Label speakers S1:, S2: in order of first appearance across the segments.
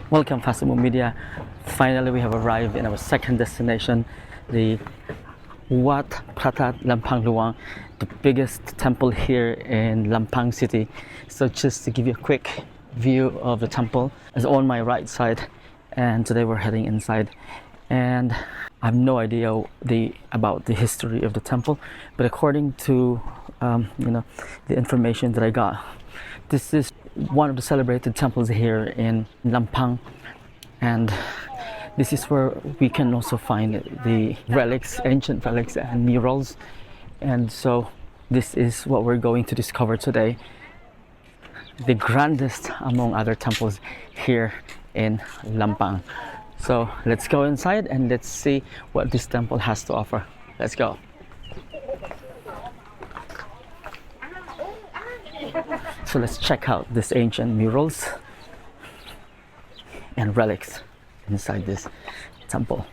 S1: Welcome Festival Media. Finally we have arrived in our second destination, the Wat Pratat Lampang Luang, the biggest temple here in Lampang city. So just to give you a quick view of the temple, it's on my right side, and today we're heading inside. And I have no idea about the history of the temple, but according to the information that I got, this is one of the celebrated temples here in Lampang, and this is where we can also find the relics, ancient relics and murals. And so this is what we're going to discover today, the grandest among other temples here in Lampang. So let's go inside and let's see what this temple has to offer. Let's go. So let's check out these ancient murals and relics inside this temple.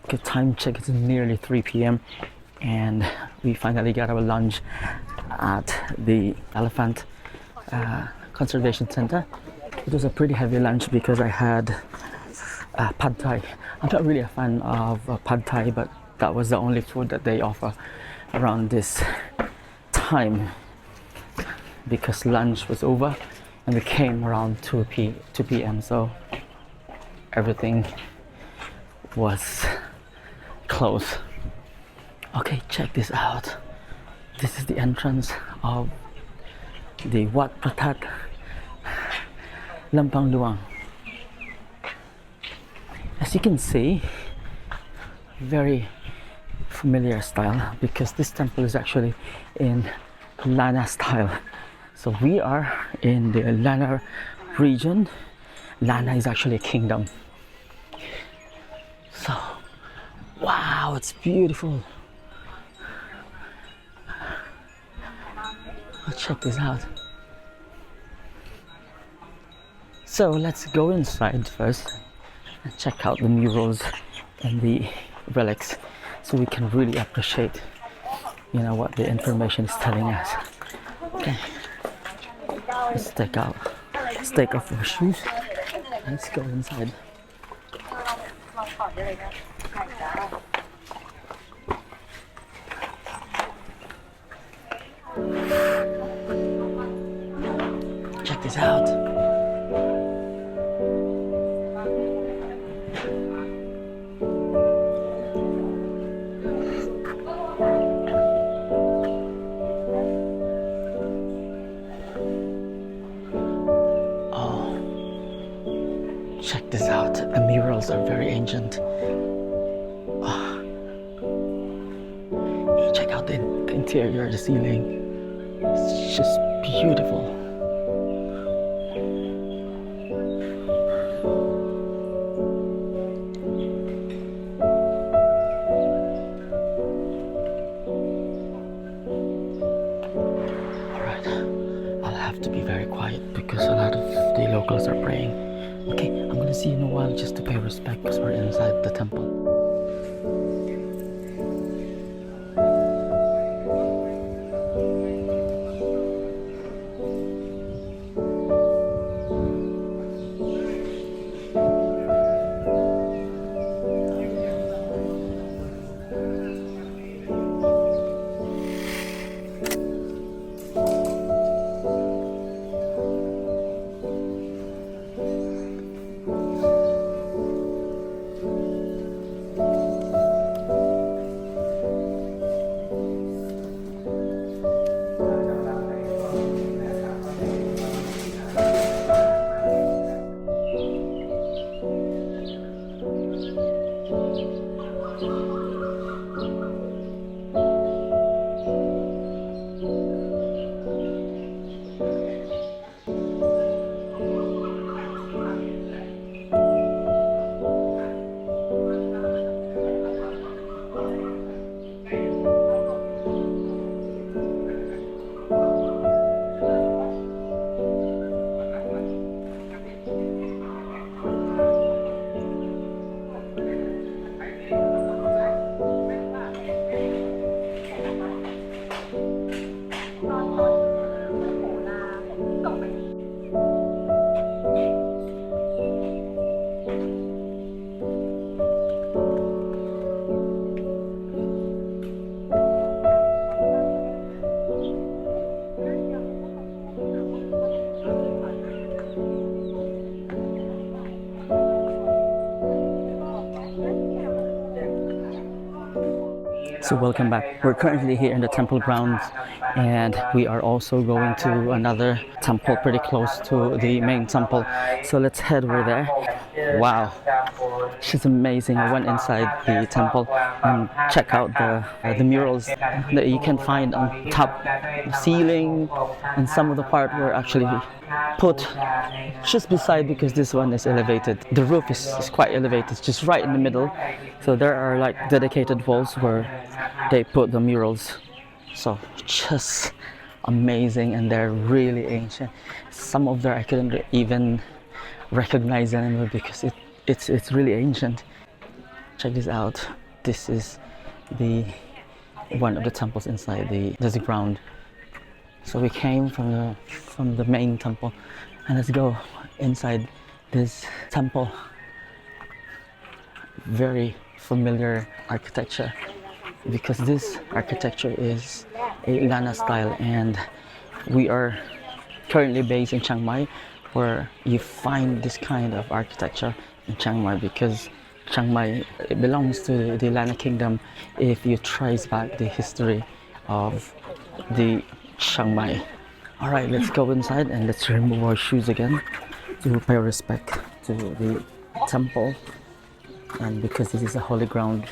S1: Good time check, it's nearly 3 p.m. and we finally got our lunch at the Elephant Conservation Center. It was a pretty heavy lunch because I had pad thai. I'm not really a fan of pad thai, but that was the only food that they offer around this time because lunch was over and we came around 2 p.m. so everything was closed. Okay, check this out. This is the entrance of the Wat Pratat Lampang Luang. As you can see, very familiar style because this temple is actually in Lanna style. So we are in the Lanna region. Lanna is actually a kingdom. So, wow, it's beautiful. Check this out. So let's go inside first and check out the murals and the relics so we can really appreciate what the information is telling us. Okay, let's take off our shoes. Let's go inside. Check this out. Check this out. The murals are very ancient. Check out the interior, the ceiling. It's just beautiful. Alright, I'll have to be very quiet because a lot of the locals are praying. Okay, I'm gonna see you in a while just to pay respect because we're inside the temple. So welcome back. We're currently here in the temple grounds, and we are also going to another temple pretty close to the main temple. So let's head over there. Wow, she's amazing. I went inside the temple and check out the murals that you can find on top the ceiling, and some of the part were actually put just beside, because this one is elevated. The roof is quite elevated, it's just right in the middle. So there are like dedicated walls where they put the murals. So just amazing, and they're really ancient. Some of them I couldn't even recognize anymore because it's really ancient. Check this out. This is the one of the temples inside the ground. So we came from the main temple, and let's go inside this temple. Very familiar architecture, because this architecture is a Lanna style, and we are currently based in Chiang Mai, where you find this kind of architecture in Chiang Mai, because Chiang Mai belongs to the Lanna kingdom if you trace back the history of the Chiang Mai. Alright, let's go inside and let's remove our shoes again to pay respect to the temple, and because this is a holy ground.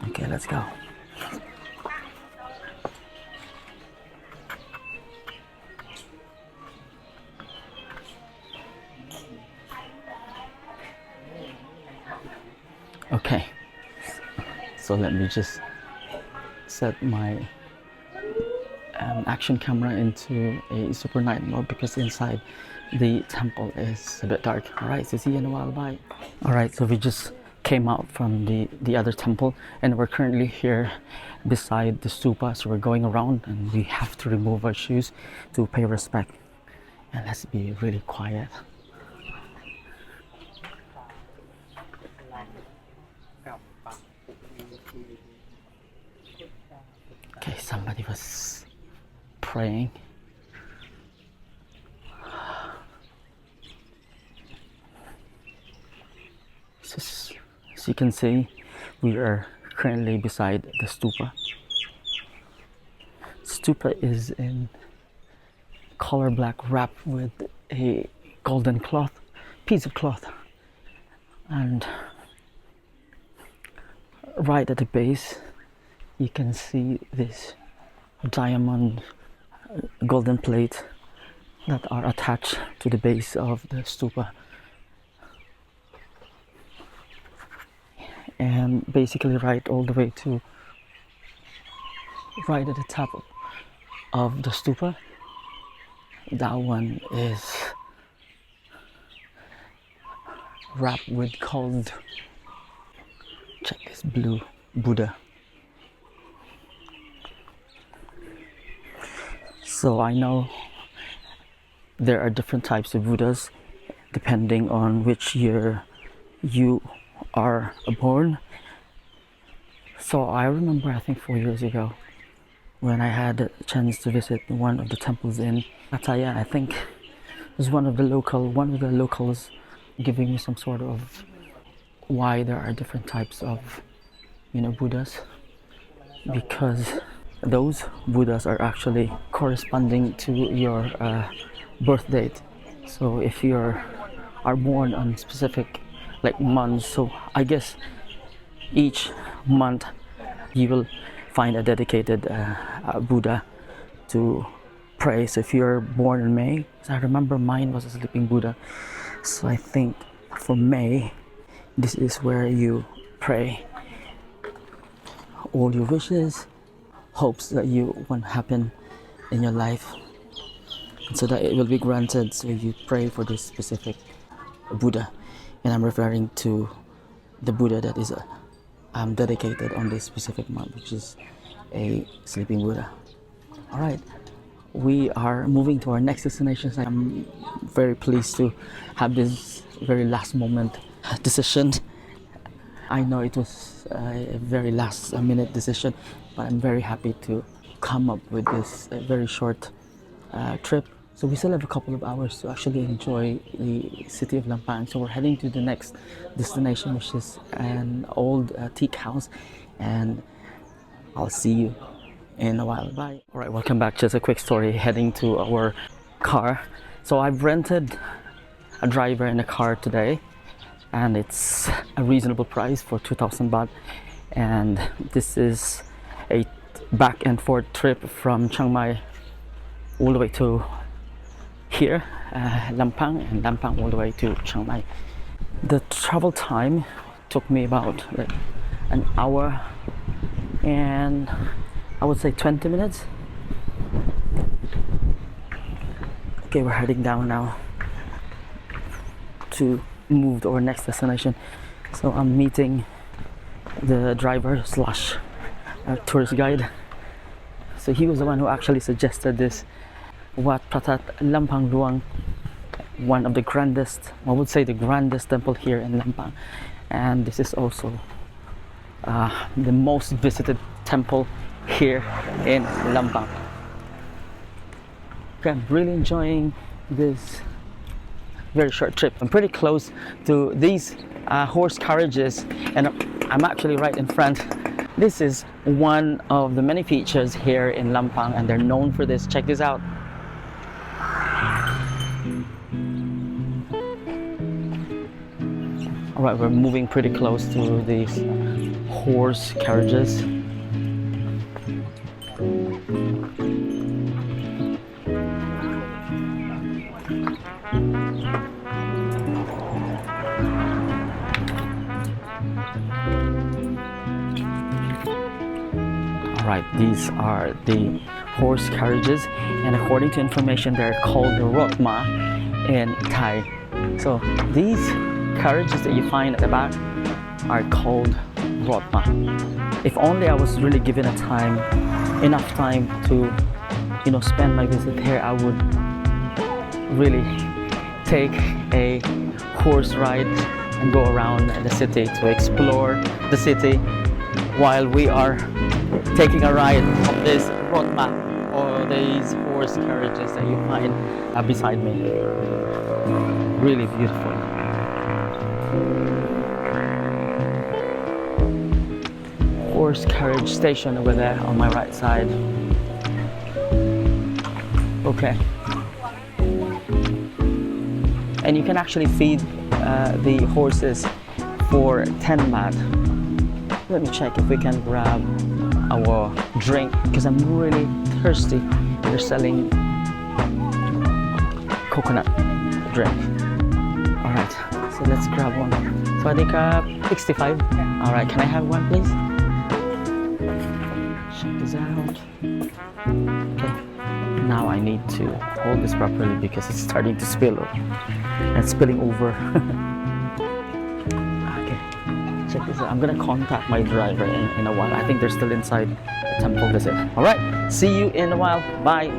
S1: Okay, let's go. Okay, so let me just set my action camera into a super night mode, because inside the temple is a bit dark. Alright, so see you in a while, bye. Alright, so we just came out from the other temple, and we're currently here beside the stupa. So we're going around, and we have to remove our shoes to pay respect, and let's be really quiet. Okay, somebody was praying. As you can see, we are currently beside the stupa. Stupa is in color black, wrapped with a golden piece of cloth, and right at the base you can see this diamond golden plate that are attached to the base of the stupa. And basically right all the way to right at the top of the stupa, that one is wrapped with gold. Check this blue Buddha. So I know there are different types of Buddhas depending on which year you are born. So I remember, I think 4 years ago, when I had a chance to visit one of the temples in Pattaya. I think it was one of the locals giving me some sort of why there are different types of Buddhas, because those Buddhas are actually corresponding to your birth date. So if you are born on specific months, so I guess each month you will find a dedicated Buddha to pray. So if you're born in May, so I remember mine was a sleeping Buddha, so I think for May this is where you pray all your wishes, hopes that you want to happen in your life, so that it will be granted. So you pray for this specific Buddha, and I'm referring to the Buddha that is dedicated on this specific month, which is a sleeping Buddha. Alright, we are moving to our next destination. I'm very pleased to have this very last moment decision. I know it was a very last minute decision, but I'm very happy to come up with this very short trip So we still have a couple of hours to actually enjoy the city of Lampang. So we're heading to the next destination, which is an old teak house, and I'll see you in a while. Bye. All right, welcome back. Just a quick story heading to our car. So I've rented a driver in a car today, and it's a reasonable price for 2,000 baht. And this is a back and forth trip from Chiang Mai all the way to here, Lampang, and Lampang all the way to Chiang Mai. The travel time took me about like an hour and I would say 20 minutes. Okay, we're heading down now to move to our next destination. So I'm meeting the driver slash tourist guide. So he was the one who actually suggested this Wat Pratat Lampang Luang, one of the grandest, I would say the grandest temple here in Lampang. And this is also the most visited temple here in Lampang. Okay, I'm really enjoying this very short trip. I'm pretty close to these horse carriages, and I'm actually right in front. This is one of the many features here in Lampang, and they're known for this. Check this out. Alright, we're moving pretty close to these horse carriages. Alright, these are the horse carriages, and according to information, they're called the rotma in Thai. So these carriages that you find at the back are called rotma. If only I was really given enough time to spend my visit here, I would really take a horse ride and go around the city to explore the city while we are taking a ride of this rotma, or these horse carriages that you find beside me. Really beautiful. Horse carriage station over there on my right side. Okay. And you can actually feed the horses for 10 baht. Let me check if we can grab our drink because I'm really thirsty. They're selling coconut drink. Alright, so let's grab one. Sawasdee krab, 65. Alright, can I have one please? Check this out. Okay. Now I need to hold this properly because it's starting to spill. It's spilling over. Okay, check this out. I'm gonna contact my driver in a while. I think they're still inside the temple visit. Alright, see you in a while. Bye.